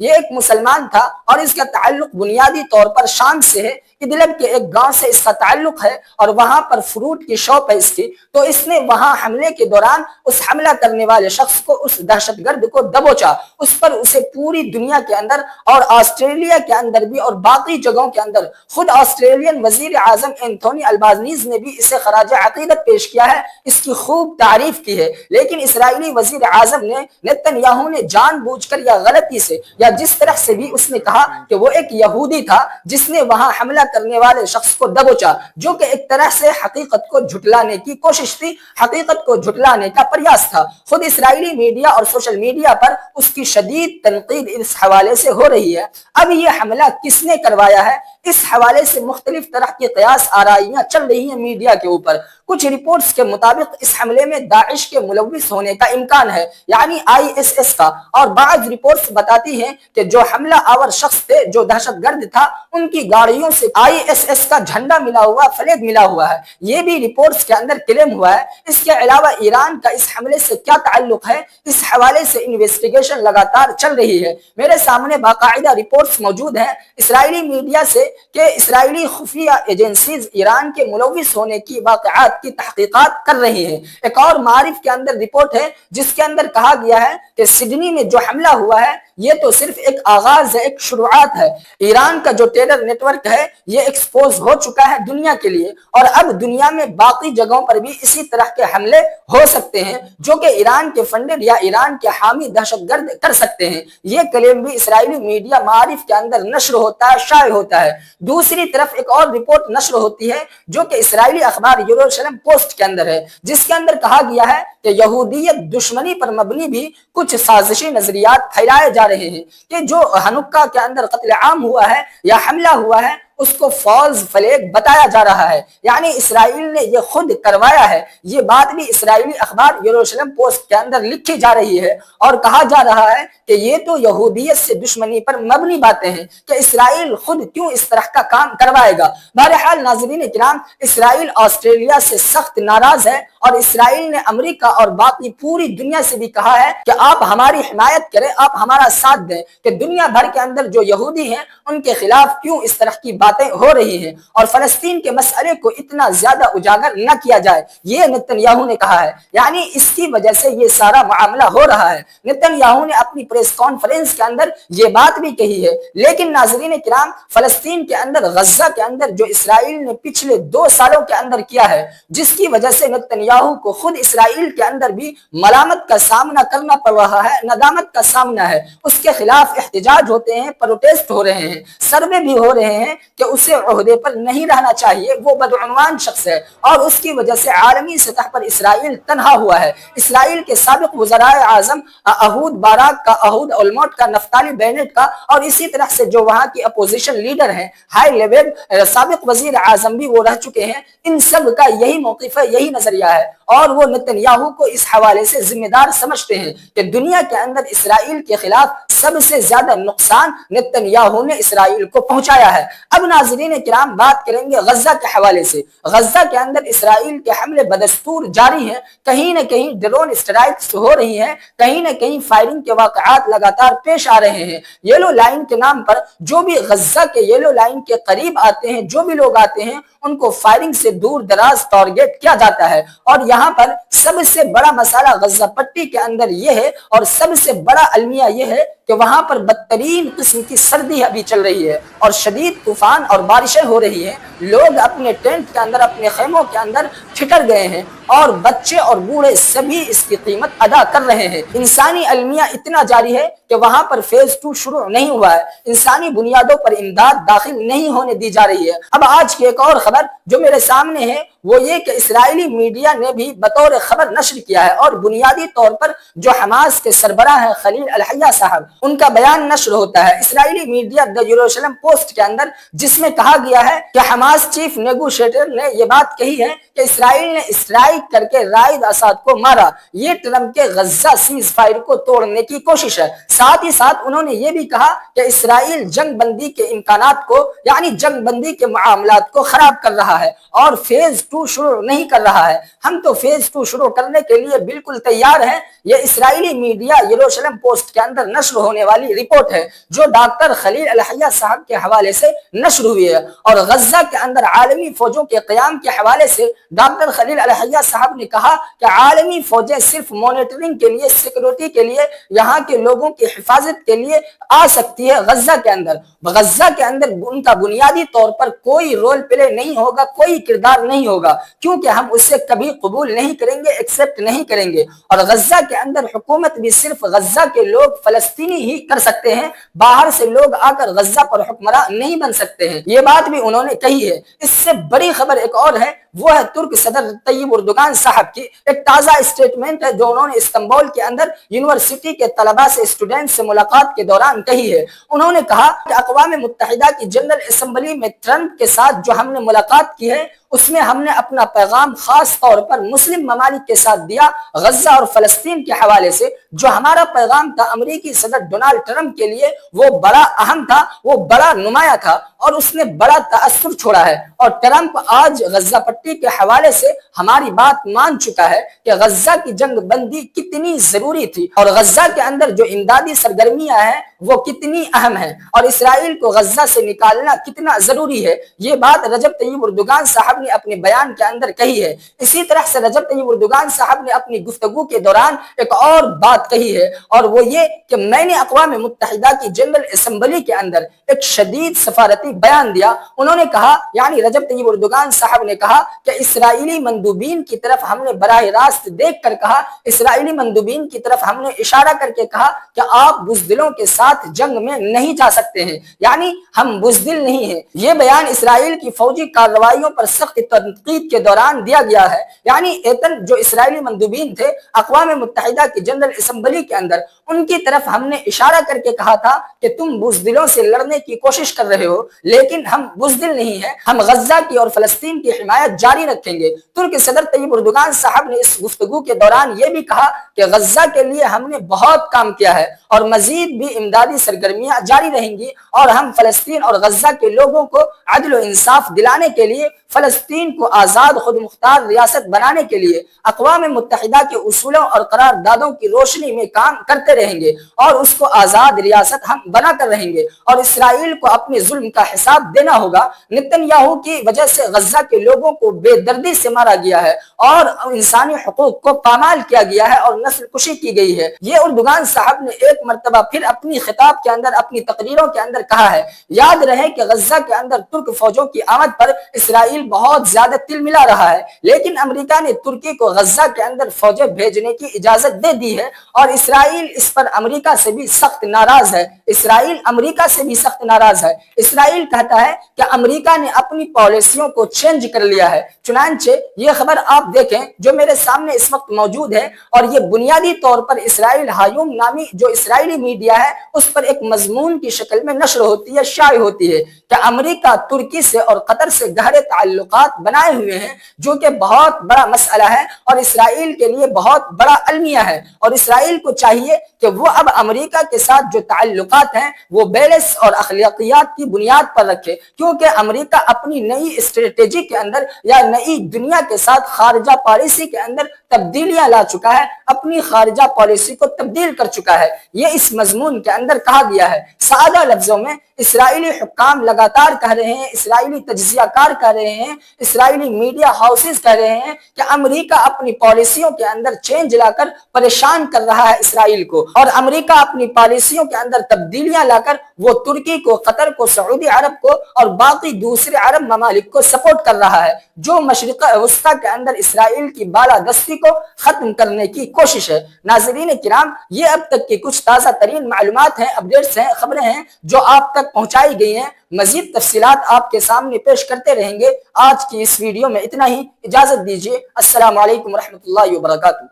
یہ ایک مسلمان تھا اور اس کا تعلق بنیادی طور پر شام سے ہے، ادلب کے ایک گاؤں سے اس کا تعلق ہے اور وہاں پر فروٹ کی شاپ ہے اس کی، تو اس نے وہاں حملے کے دوران اس حملہ کرنے والے شخص کو، اس دہشت گرد کو دبوچا، اس پر اسے پوری دنیا کے اندر اور آسٹریلیا کے اندر بھی اور باقی جگہوں کے اندر، خود آسٹریلین وزیر اعظم اینتھونی البانیز نے بھی اسے خراج عقیدت پیش کیا ہے، اس کی خوب تعریف کی ہے، لیکن اسرائیلی وزیر اعظم نے نتن یاہو نے جان بوجھ کر یا غلطی سے یا جس طرح سے بھی اس نے کہا کہ وہ ایک یہودی تھا جس نے وہاں حملہ کرنے والے شخص کو دبوچا، جو کہ ایک طرح سے حقیقت کو جھٹلانے کی کوشش تھی، حقیقت کو جھٹلانے کا پریاس تھا۔ خود اسرائیلی میڈیا اور سوشل میڈیا پر اس کی شدید تنقید اس حوالے سے ہو رہی ہے۔ اب یہ حملہ کس نے کروایا ہے، اس حوالے سے مختلف طرح کی قیاس آرائیاں چل رہی ہیں میڈیا کے اوپر۔ کچھ رپورٹس کے مطابق اس حملے میں داعش کے ملوث ہونے کا امکان ہے، یعنی ISS کا، اور بعض رپورٹس بتاتی ہیں کہ جو حملہ آور شخص تھے، جو دہشت گرد تھا، ان کی گاڑیوں سے ISS کا جھنڈا ملا ہوا، فلیگ ملا ہوا ہے، یہ بھی رپورٹس کے اندر کلیم ہوا ہے۔ اس کے علاوہ ایران کا اس حملے سے کیا تعلق ہے، اس حوالے سے انویسٹیگیشن لگاتار چل رہی ہے۔ میرے سامنے باقاعدہ رپورٹس موجود ہیں اسرائیلی میڈیا سے کہ اسرائیلی خفیہ ایجنسیز ایران کے ملوث ہونے کی واقعات کی تحقیقات کر رہی ہیں۔ ایک اور معارف کے اندر رپورٹ ہے جس کے اندر کہا گیا ہے کہ سڈنی میں جو حملہ ہوا ہے یہ تو صرف ایک آغاز ہے، ایک شروعات ہے۔ ایران کا جو ٹیرر نیٹ ورک ہے یہ ایکسپوز ہو چکا ہے دنیا کے لیے، اور اب دنیا میں باقی جگہوں پر بھی اسی طرح کے حملے ہو سکتے ہیں جو کہ ایران کے فنڈڈ یا ایران کے حامی دہشت گرد کر سکتے ہیں۔ یہ کلیم بھی اسرائیلی میڈیا معارف کے اندر نشر ہوتا ہے، شائع ہوتا ہے۔ دوسری طرف ایک اور رپورٹ نشر ہوتی ہے جو کہ اسرائیلی اخبار یروشلم پوسٹ کے اندر ہے، جس کے اندر کہا گیا ہے کہ یہودیت دشمنی پر مبنی بھی کچھ سازشی نظریات پھیلائے جا رہے ہیں کہ جو ہنوکا کے اندر قتل عام ہوا ہے یا حملہ ہوا ہے اس کو فالز فلیگ بتایا جا رہا ہے، یعنی اسرائیل نے یہ خود کروایا ہے۔ یہ بات بھی اسرائیلی اخبار یروشلم پوسٹ کے اندر لکھی جا رہی ہے اور کہا جا رہا ہے کہ یہ تو یہودیت سے دشمنی پر مبنی باتیں ہیں کہ اسرائیل خود کیوں اس طرح کا کام کروائے گا۔ بہرحال ناظرین کرام، اسرائیل آسٹریلیا سے سخت ناراض ہے اور اسرائیل نے امریکہ اور باقی پوری دنیا سے بھی کہا ہے کہ آپ ہماری حمایت کریں، آپ ہمارا ساتھ دیں کہ دنیا بھر کے اندر جو یہودی ہیں ان کے خلاف کیوں اس طرح کی باتیں ہو رہی ہیں اور فلسطین کے مسئلے کو اتنا زیادہ اجاگر نہ کیا جائے، یہ نتن یاہو نے کہا ہے۔ یعنی اس کی وجہ سے یہ سارا معاملہ ہو رہا ہے۔ نتن یاہو نے اپنی پریس کانفرنس کے اندر یہ بات بھی کہی ہے، لیکن ناظرین کرام، فلسطین کے اندر، غزہ کے اندر جو اسرائیل نے پچھلے 2 سالوں کے اندر کیا ہے، جس کی وجہ سے نتن یاہو کو خود اسرائیل کے اندر بھی ملامت کا سامنا کرنا پڑ رہا ہے، ندامت کا سامنا ہے، اس کے خلاف احتجاج ہوتے ہیں، پروٹیسٹ ہو رہے ہیں، سروے بھی ہو رہے ہیں کہ اسے عہدے پر نہیں رہنا چاہیے، وہ بدعنوان شخص ہے اور اس کی وجہ سے عالمی سطح پر اسرائیل تنہا ہوا ہے۔ اسرائیل کے سابق وزرائے اعظم اہود باراک کا، اہود اولمرٹ کا، نفتالی بینٹ کا، اور اسی طرح سے جو وہاں کی اپوزیشن لیڈر ہیں، ہائی لیول سابق وزیر اعظم بھی وہ رہ چکے ہیں، ان سب کا یہی موقف ہے، یہی نظریہ ہے، اور وہ نتن یاہو کو اس حوالے سے ذمہ دار سمجھتے ہیں کہ دنیا کے اندر اسرائیل کے خلاف سب سے زیادہ نقصان نتن یاہو نے اسرائیل کو پہنچایا ہے۔ اب ناظرین کرام بات کریں گے غزہ کے حوالے سے۔ غزہ کے اندر اسرائیل کے حملے بدستور جاری ہیں، کہیں نہ کہیں ڈرون اسٹرائکس ہو رہی ہیں، کہیں نہ کہیں فائرنگ کے واقعات لگاتار پیش آ رہے ہیں۔ یلو لائن کے نام پر جو بھی غزہ کے یلو لائن کے قریب آتے ہیں، جو بھی لوگ آتے ہیں، ان کو فائرنگ سے دور دراز ٹارگیٹ کیا جاتا ہے، اور یہاں پر سب سے بڑا مسئلہ غزہ پٹی کے اندر یہ ہے اور سب سے بڑا المیہ یہ ہے کہ وہاں پر بدترین قسم کی سردی ابھی چل رہی ہے اور شدید طوفان اور بارشیں ہو رہی ہیں۔ لوگ اپنے ٹینٹ کے اندر، اپنے خیموں کے اندر ٹھٹر گئے ہیں اور بچے اور بوڑھے سبھی اس کی قیمت ادا کر رہے ہیں۔ انسانی المیہ اتنا جاری ہے کہ وہاں پر فیز 2 شروع نہیں ہوا ہے، انسانی بنیادوں پر امداد داخل نہیں ہونے دی جا رہی ہے۔ اب آج کی ایک اور خبر جو میرے سامنے ہے وہ یہ کہ اسرائیلی میڈیا نے بھی بطور خبر نشر کیا ہے اور بنیادی طور پر جو حماس کے سربراہ ہیں خلیل الحیہ صاحب، ان کا بیان نشر ہوتا ہے۔ اسرائیلی میڈیا دی یروشلم پوسٹ کے اندر جس میں کہا گیا ہے کہ حماس چیف نیگوشیٹر نے یہ بات کہی ہے کہ اسرائیل نے اسٹرائک کر کے رائد اسد کو مارا، یہ ٹرمپ کے غزہ سیز فائر کو توڑنے کی کوشش ہے۔ ساتھ ہی ساتھ انہوں نے یہ بھی کہا کہ اسرائیل جنگ بندی کے امکانات کو یعنی جنگ بندی کے معاملات کو خراب کر رہا ہے اور فیز 2 شروع نہیں کر رہا ہے۔ ہم تو فیز 2 شروع کرنے کے لیے بالکل تیار ہیں۔ یہ اسرائیلی میڈیا یروشلم پوسٹ کے اندر نشر ہونے والی رپورٹ ہے جو ڈاکٹر خلیل الحیہ صاحب کے حوالے سے نشر ہوئی ہے، اور غزہ کے اندر عالمی فوجوں کے قیام کے حوالے سے ڈاکٹر خلیل الحیہ صاحب نے کہا کہ عالمی فوجیں صرف مانیٹرنگ کے لیے، سیکورٹی کے لیے، یہاں کے لوگوں کی حفاظت کے لیے آ سکتی ہے غزہ کے اندر۔ غزہ کے اندر ان کا بنیادی طور پر کوئی رول پلے نہیں ہوگا، کوئی کردار نہیں ہوگا، کیونکہ ہم اسے کبھی قبول نہیں کریں گے، ایکسپٹ نہیں کریں گے۔ اور غزہ کے اندر حکومت بھی صرف غزہ کے لوگ فلسطینی ہی کر سکتے ہیں، باہر سے لوگ آ کر غزہ پر حکمران نہیں بن سکتے ہیں، یہ بات بھی انہوں نے کہی ہے۔ اس سے بڑی خبر ایک اور ہے، وہ ہے ترک صدر طیب اردگان صاحب کی ایک تازہ اسٹیٹمنٹ ہے جو انہوں نے استنبول کے اندر یونیورسٹی کے طلباء سے، اسٹوڈنٹ سے ملاقات کے دوران کہی ہے۔ انہوں نے کہا کہ اقوام متحدہ کی جنرل اسمبلی میں ٹرمپ کے ساتھ جو ہم نے ملاقات کی ہے اس میں ہم نے اپنا پیغام خاص طور پر مسلم ممالک کے ساتھ دیا، غزہ اور فلسطین کے حوالے سے۔ جو ہمارا پیغام تھا امریکی صدر ڈونلڈ ٹرمپ کے لیے وہ بڑا اہم تھا، وہ بڑا نمایاں تھا اور اس نے بڑا تاثر چھوڑا ہے، اور ٹرمپ آج غزہ پٹی کے حوالے سے ہماری بات مان چکا ہے کہ غزہ کی جنگ بندی کتنی ضروری تھی اور غزہ کے اندر جو امدادی سرگرمیاں ہیں وہ کتنی اہم ہیں اور اسرائیل کو غزہ سے نکالنا کتنا ضروری ہے۔ یہ بات رجب طیب اردگان صاحب نے اپنے بیان کے اندر کہی ہے۔ اسی طرح سے رجب طیب اردگان صاحب نے اپنی گفتگو کے دوران ایک اور بات کہی ہے، اور وہ یہ کہ میں نے اقوام متحدہ کی جنرل اسمبلی کے اندر ایک شدید سفارتی بیان دیا۔ انہوں نے کہا، یعنی رجب طیب اردگان صاحب نے کہا کہ اسرائیلی مندوبین کی طرف ہم نے براہ راست دیکھ کر کہا، اسرائیلی مندوبین کی طرف ہم نے اشارہ کر کے کہا کہ آپ بزدلوں کے ساتھ جنگ میں نہیں جا سکتے ہیں، یعنی ہم بزدل نہیں ہیں۔ یہ بیان اسرائیل کی فوجی کارروائیوں پر سخت تنقید کے دوران دیا گیا ہے، یعنی ایتن جو اسرائیلی مندوبین تھے اقوام متحدہ کی جنرل اسمبلی کے اندر، ان کی طرف ہم نے اشارہ کر کے کہا تھا کہ تم بزدلوں سے لڑنے کی کوشش کر رہے ہو، لیکن ہم بزدل نہیں ہیں، ہم غزہ کی اور فلسطین کی حمایت جاری رکھیں گے۔ ترک صدر طیب اردگان صاحب نے اس گفتگو کے دوران یہ بھی کہا کہ غزہ کے لیے ہم نے بہت کام کیا ہے اور مزید بھی امدادی سرگرمیاں جاری رہیں گی، اور ہم فلسطین اور غزہ کے لوگوں کو عدل و انصاف دلانے کے لیے، فلسطین کو آزاد خود مختار ریاست بنانے کے لیے اقوام متحدہ کے اصولوں اور قراردادوں کی روشنی میں کام کرتے رہیں گے، اور اس کو آزاد ریاست ہم بنا کر رہیں گے، اور اسرائیل کو اپنے ظلم کا حساب دینا ہوگا۔ نتن یاہو کی وجہ سے غزہ کے لوگوں کو بے دردی سے مارا گیا ہے اور انسانی حقوق کو پامال کیا گیا ہے اور نسل کشی کی گئی ہے۔ یہ اردگان صاحب نے ایک مرتبہ پھر اپنی خطاب کے اندر، اپنی تقریروں کے اندر کہا ہے۔ یاد رہے کہ غزہ کے اندر ترک فوجوں کی آمد پر اسرائیل بہت زیادہ تل ملا رہا ہے، لیکن امریکہ نے ترکی کو غزہ کے اندر فوجیں بھیجنے کی اجازت دے دی ہے، اور اسرائیل اس پر امریکہ سے بھی سخت ناراض ہے۔ اسرائیل امریکہ سے بھی سخت ناراض ہے۔ اسرائیل کہتا ہے کہ امریکہ نے اپنی پالیسیوں کو چینج کر لیا ہے۔ چنانچہ یہ خبر آپ دیکھیں جو میرے سامنے اس وقت موجود ہے، اور یہ بنیادی طور پر اسرائیل ہایوم نامی جو اسرائیلی میڈیا ہے اس پر ایک مضمون کی شکل میں نشر ہوتی ہے، شائع ہوتی ہے کہ امریکہ ترکی سے اور قطر سے گہرے تعلقات بنائے ہوئے ہیں، جو کہ بہت بڑا مسئلہ ہے اور اسرائیل کے لیے بہت بڑا المیہ ہے، اور اسرائیل کو چاہیے کہ وہ اب امریکہ کے ساتھ جو تعلقات ہیں وہ بیلنس اور اخلاقیات کی بنیاد پر رکھے، کیونکہ امریکہ اپنی نئی اسٹریٹجی کے اندر یا نئی دنیا کے ساتھ خارجہ پالیسی کے اندر تبدیلیاں لا چکا ہے، اپنی خارجہ پالیسی کو تبدیل کر چکا ہے۔ یہ اس مضمون کے اندر کہا گیا ہے۔ سادہ لفظوں میں اسرائیلی حکام لگاتار کہہ رہے ہیں، اسرائیلی تجزیہ کار کہہ رہے ہیں، اسرائیلی میڈیا ہاؤسز کہہ رہے ہیں کہ امریکہ اپنی پالیسیوں کے اندر چینج لا کر پریشان کر رہا ہے اسرائیل کو، اور امریکہ اپنی پالیسیوں کے اندر تبدیلیاں لا کر وہ ترکی کو، قطر کو، سعودی عرب کو اور باقی دوسرے عرب ممالک کو سپورٹ کر رہا ہے، جو مشرق وسطیٰ کے اندر اسرائیل کی بالادستی کو ختم کرنے کی کوشش ہے۔ ناظرین کرام، یہ اب تک کی کچھ تازہ ترین معلومات ہیں، اپڈیٹس ہیں، خبریں ہیں جو آپ تک پہنچائی گئی ہیں۔ مزید تفصیلات آپ کے سامنے پیش کرتے رہیں گے۔ آج کی اس ویڈیو میں اتنا ہی، اجازت دیجیے۔ السلام علیکم ورحمۃ اللہ وبرکاتہ۔